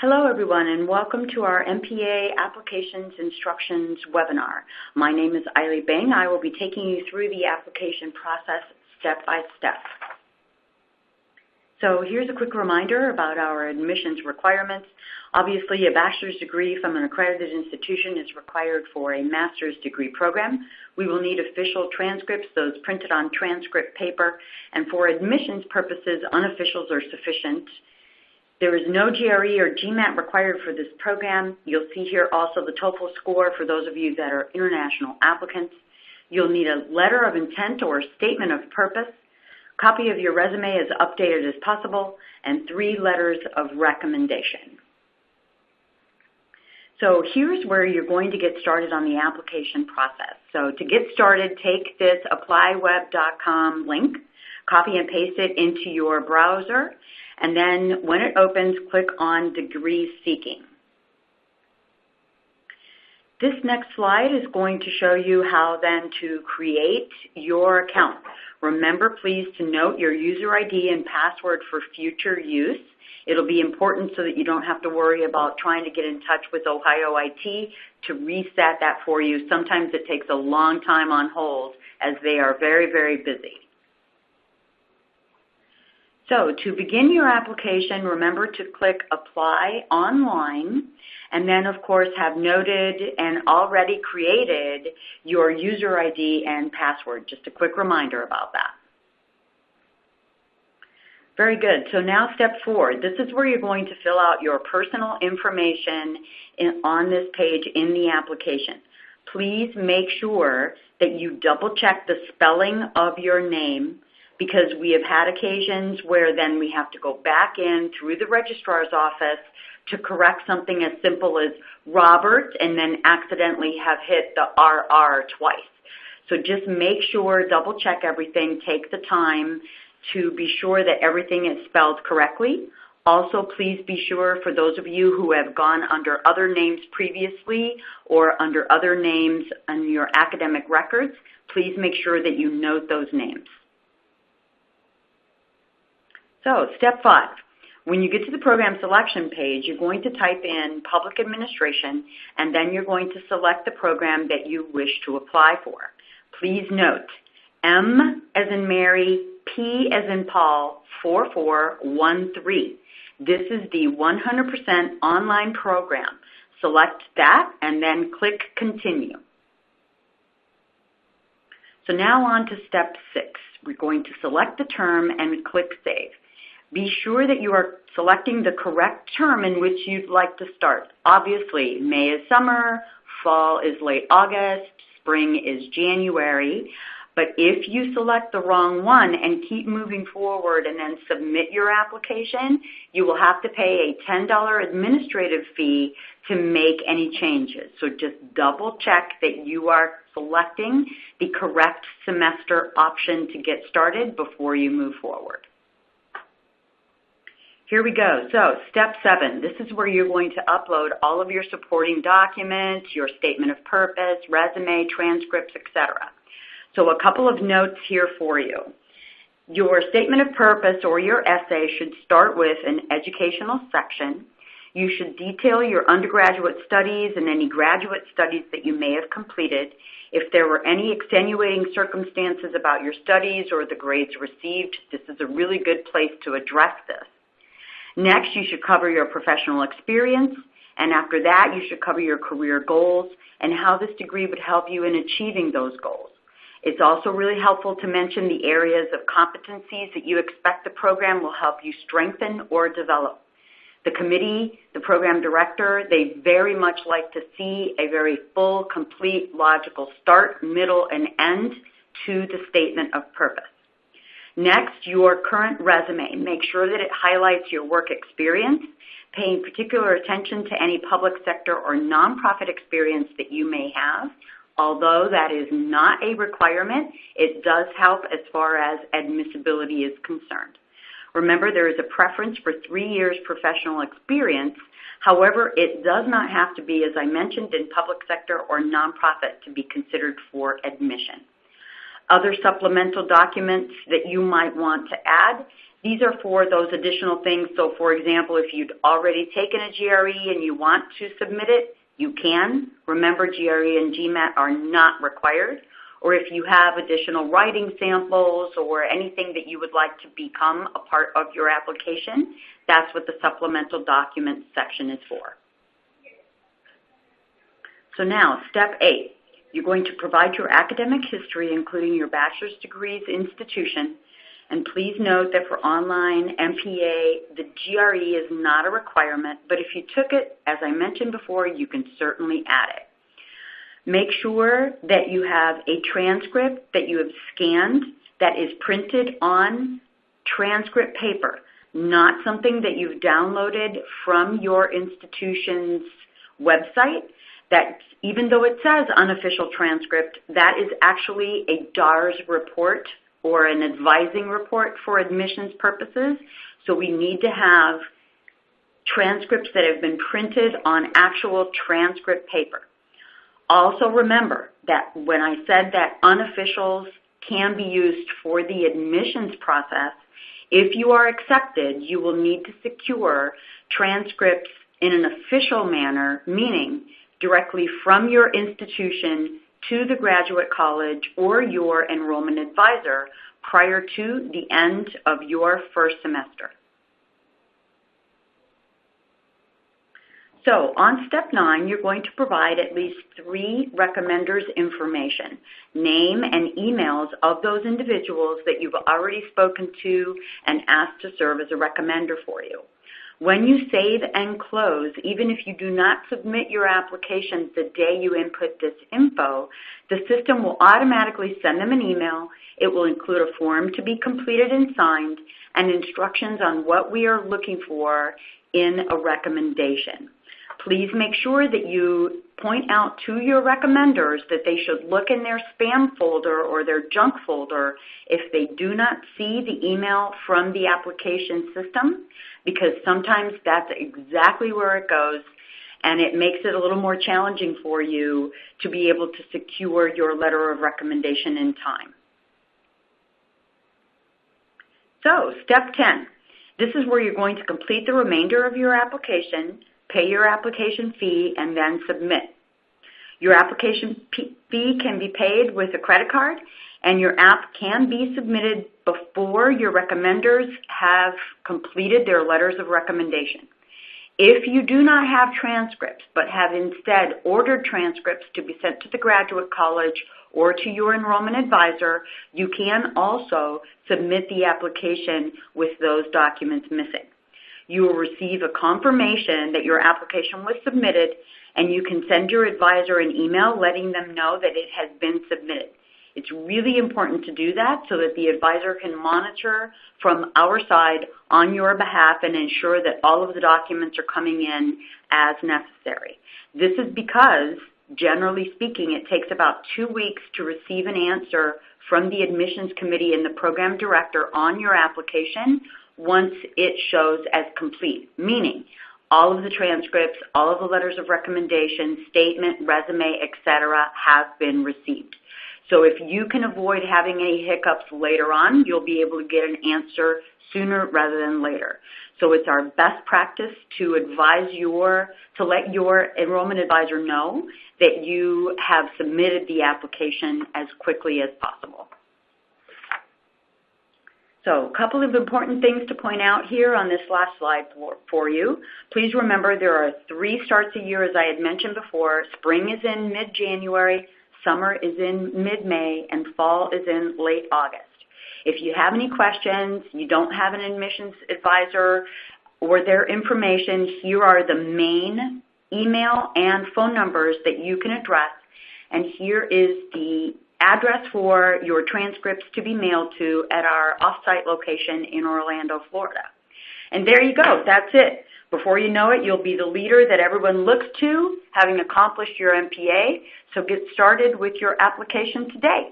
Hello everyone and welcome to our MPA Applications Instructions webinar. My name is Eiley Bing. I will be taking you through the application process step by step. So here's a quick reminder about our admissions requirements. Obviously, a bachelor's degree from an accredited institution is required for a master's degree program. We will need official transcripts, those printed on transcript paper, and for admissions purposes, unofficials are sufficient. There is no GRE or GMAT required for this program. You'll see here also the TOEFL score for those of you that are international applicants. You'll need a letter of intent or statement of purpose, copy of your resume as updated as possible, and 3 letters of recommendation. So here's where you're going to get started on the application process. So to get started, take this applyweb.com link, copy and paste it into your browser, and then when it opens, click on Degree Seeking. This next slide is going to show you how then to create your account. Remember, please, to note your user ID and password for future use. It'll be important so that you don't have to worry about trying to get in touch with Ohio IT to reset that for you. Sometimes it takes a long time on hold as they are very, very busy. So to begin your application, remember to click Apply Online, and then, of course, have noted and already created your user ID and password. Just a quick reminder about that. Very good. So now step 4. This is where you're going to fill out your personal information on this page in the application. Please make sure that you double check the spelling of your name, because we have had occasions where then we have to go back in through the registrar's office to correct something as simple as Robert and then accidentally have hit the RR twice. So just make sure, double check everything, take the time to be sure that everything is spelled correctly. Also, please be sure, for those of you who have gone under other names previously or under other names on your academic records, please make sure that you note those names. So, step 5. When you get to the program selection page, you're going to type in Public Administration, and then you're going to select the program that you wish to apply for. Please note, M as in Mary, P as in Paul, 4413. This is the 100% online program. Select that and then click Continue. So now on to step 6. We're going to select the term and click Save. Be sure that you are selecting the correct term in which you'd like to start. Obviously, May is summer, fall is late August, spring is January. But if you select the wrong one and keep moving forward and then submit your application, you will have to pay a $10 administrative fee to make any changes. So just double check that you are selecting the correct semester option to get started before you move forward. Here we go. So step 7, this is where you're going to upload all of your supporting documents, your statement of purpose, resume, transcripts, etc. So a couple of notes here for you. Your statement of purpose or your essay should start with an educational section. You should detail your undergraduate studies and any graduate studies that you may have completed. If there were any extenuating circumstances about your studies or the grades received, this is a really good place to address this. Next, you should cover your professional experience, and after that, you should cover your career goals and how this degree would help you in achieving those goals. It's also really helpful to mention the areas of competencies that you expect the program will help you strengthen or develop. The committee, the program director, they very much like to see a very full, complete, logical start, middle, and end to the statement of purpose. Next, your current resume. Make sure that it highlights your work experience, paying particular attention to any public sector or nonprofit experience that you may have. Although that is not a requirement, it does help as far as admissibility is concerned. Remember, there is a preference for 3 years professional experience. However, it does not have to be, as I mentioned, in public sector or nonprofit to be considered for admission. Other supplemental documents that you might want to add These are for those additional things. So, for example, if you'd already taken a GRE and you want to submit it, you can. Remember, GRE and GMAT are not required. Or if you have additional writing samples or anything that you would like to become a part of your application, that's what the supplemental documents section is for. So now, step 8. You're going to provide your academic history, including your bachelor's degree's institution. And please note that for online MPA, the GRE is not a requirement, but if you took it, as I mentioned before, you can certainly add it. Make sure that you have a transcript that you have scanned that is printed on transcript paper, not something that you've downloaded from your institution's website. That even though it says unofficial transcript, that is actually a DARS report or an advising report for admissions purposes. So we need to have transcripts that have been printed on actual transcript paper. Also remember that when I said that unofficials can be used for the admissions process, if you are accepted, you will need to secure transcripts in an official manner, meaning directly from your institution to the graduate college or your enrollment advisor prior to the end of your first semester. So on step 9, you're going to provide at least 3 recommenders' information, name and emails of those individuals that you've already spoken to and asked to serve as a recommender for you. When you save and close, even if you do not submit your application the day you input this info, the system will automatically send them an email. It will include a form to be completed and signed and instructions on what we are looking for in a recommendation. Please make sure that you point out to your recommenders that they should look in their spam folder or their junk folder if they do not see the email from the application system, because sometimes that's exactly where it goes, and it makes it a little more challenging for you to be able to secure your letter of recommendation in time. So, step 10. This is where you're going to complete the remainder of your application, pay your application fee, and then submit. Your application fee can be paid with a credit card, and your app can be submitted before your recommenders have completed their letters of recommendation. If you do not have transcripts, but have instead ordered transcripts to be sent to the graduate college or to your enrollment advisor, you can also submit the application with those documents missing. You will receive a confirmation that your application was submitted, and you can send your advisor an email letting them know that it has been submitted. It's really important to do that so that the advisor can monitor from our side on your behalf and ensure that all of the documents are coming in as necessary. This is because, generally speaking, it takes about 2 weeks to receive an answer from the admissions committee and the program director on your application once it shows as complete, meaning all of the transcripts, all of the letters of recommendation, statement, resume, etc. have been received. So if you can avoid having any hiccups later on, you'll be able to get an answer sooner rather than later. So it's our best practice to let your enrollment advisor know that you have submitted the application as quickly as possible. So a couple of important things to point out here on this last slide for you. Please remember there are 3 starts a year, as I had mentioned before. Spring is in mid-January, summer is in mid-May, and fall is in late August. If you have any questions, you don't have an admissions advisor or their information, here are the main email and phone numbers that you can address, and here is the address for your transcripts to be mailed to at our off-site location in Orlando, Florida. And there you go. That's it. Before you know it, you'll be the leader that everyone looks to, having accomplished your MPA. So get started with your application today.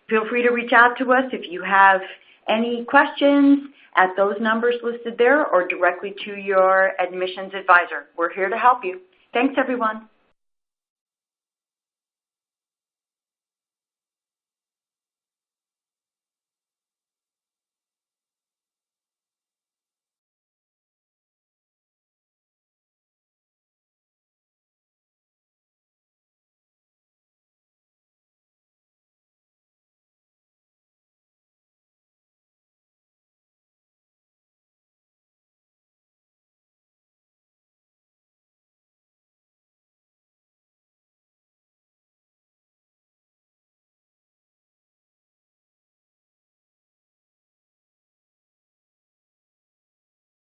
Feel free to reach out to us if you have any questions at those numbers listed there or directly to your admissions advisor. We're here to help you. Thanks, everyone.